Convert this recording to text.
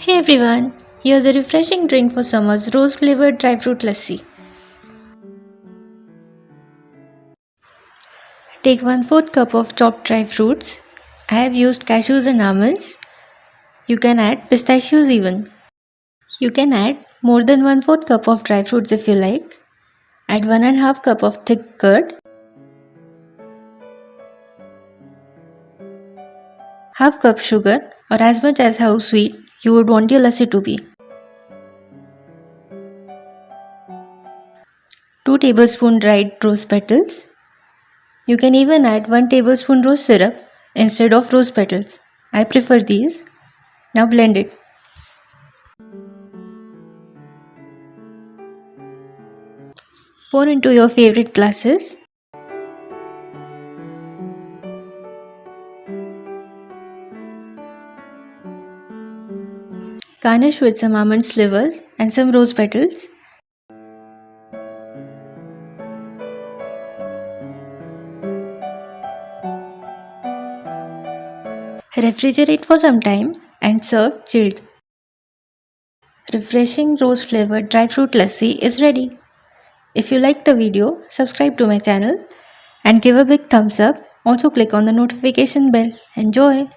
Hey everyone, here's a refreshing drink for summer's rose flavored dry fruit lassi. Take 1/4 cup of chopped dry fruits. I have used cashews and almonds. You can add pistachios even. You can add more than 1/4 cup of dry fruits if you like. Add 1.5 cup of thick curd, half cup sugar or as much as how sweet you would want your lassi to be. 2 tablespoon dried rose petals. You can even add 1 tablespoon rose syrup instead of rose petals. I prefer these. Now blend it. Pour into your favorite glasses. Garnish with some almond slivers and some rose petals. Refrigerate for some time and serve chilled. Refreshing rose flavored dry fruit lassi is ready. If you liked the video, subscribe to my channel and give a big thumbs up. Also click on the notification bell. Enjoy!